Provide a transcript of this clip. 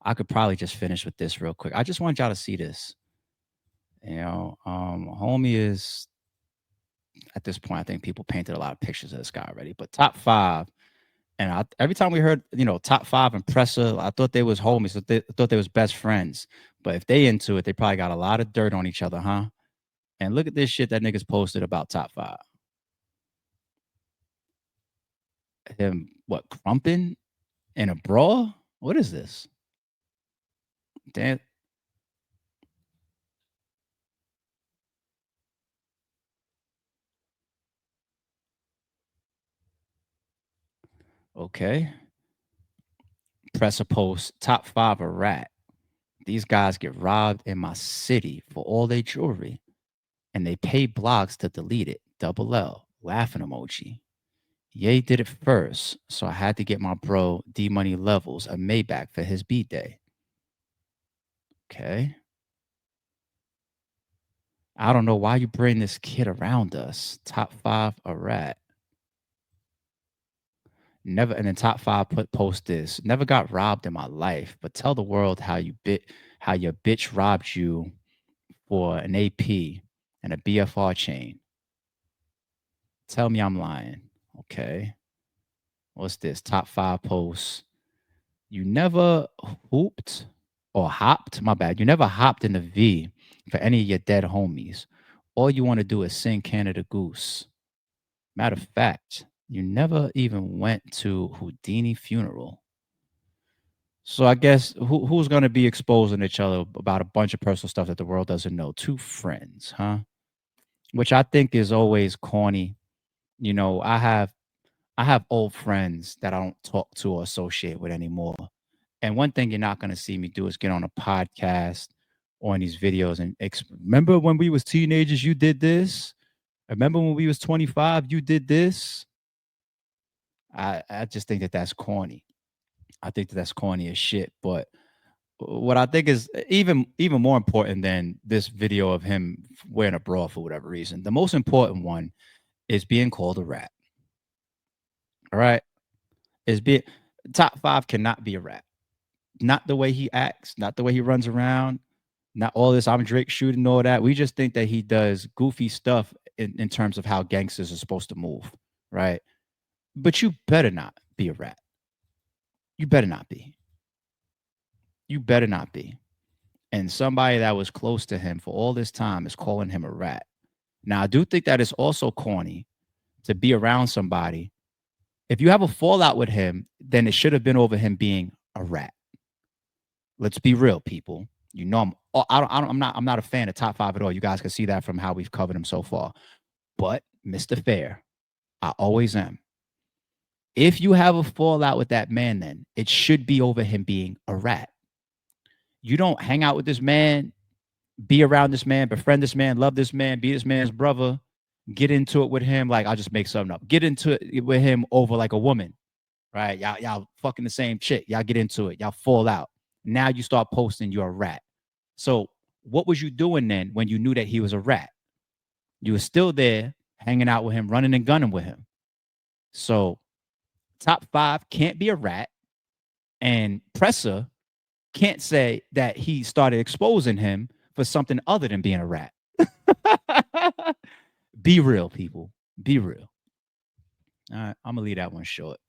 I could probably just finish with this real quick. I just want y'all to see this. Homie is at this point. I think people painted a lot of pictures of this guy already. But top five, and every time we heard top five and Pressa, I thought they was homies. I thought they was best friends. But if they into it, they probably got a lot of dirt on each other, huh? And look at this shit that niggas posted about top five. Him what crumping in a bra? What is this? Damn. Okay. Press a post. Top five a rat. These guys get robbed in my city for all their jewelry, and they pay blogs to delete it. Double L. Laughing emoji. Ye did it first, so I had to get my bro D Money Levels a Maybach for his B day. Okay. I don't know why you bring this kid around us. Top five a rat. Never, and then top five post this. Never got robbed in my life, but tell the world how your bitch robbed you for an AP and a BFR chain. Tell me I'm lying. Okay. What's this? Top five posts. You never hooped or hopped. My bad. You never hopped in the V for any of your dead homies. All you want to do is sing Canada Goose. Matter of fact, you never even went to Houdini funeral. So I guess who's going to be exposing each other about a bunch of personal stuff that the world doesn't know? Two friends, huh? Which I think is always corny. I have old friends that I don't talk to or associate with anymore. And one thing you're not going to see me do is get on a podcast or in these videos and remember when we was teenagers, you did this. Remember when we was 25, you did this. I just think that that's corny. I think that that's corny as shit. But what I think is even more important than this video of him wearing a bra for whatever reason, the most important one is being called a rat. All right, is being top five cannot be a rat. Not the way he acts, not the way he runs around, not all this I'm Drake shooting, all that. We just think that he does goofy stuff in terms of how gangsters are supposed to move, right? But you better not be a rat. You better not be. You better not be. And somebody that was close to him for all this time is calling him a rat. Now, I do think that it's also corny to be around somebody. If you have a fallout with him, then it should have been over him being a rat. Let's be real, people. You know, I'm not a fan of top five at all. You guys can see that from how we've covered him so far. But Mr. Fair, I always am. If you have a fallout with that man, then it should be over him being a rat. You don't hang out with this man, be around this man, befriend this man, love this man, be this man's brother, get into it with him. Like, I'll just make something up. Get into it with him over like a woman, right? Y'all fucking the same chick. Y'all get into it. Y'all fall out. Now you start posting you're a rat. So what was you doing then when you knew that he was a rat? You were still there hanging out with him, running and gunning with him. So top five can't be a rat. And Pressa can't say that he started exposing him for something other than being a rat. Be real, people. Be real. All right, I'm going to leave that one short.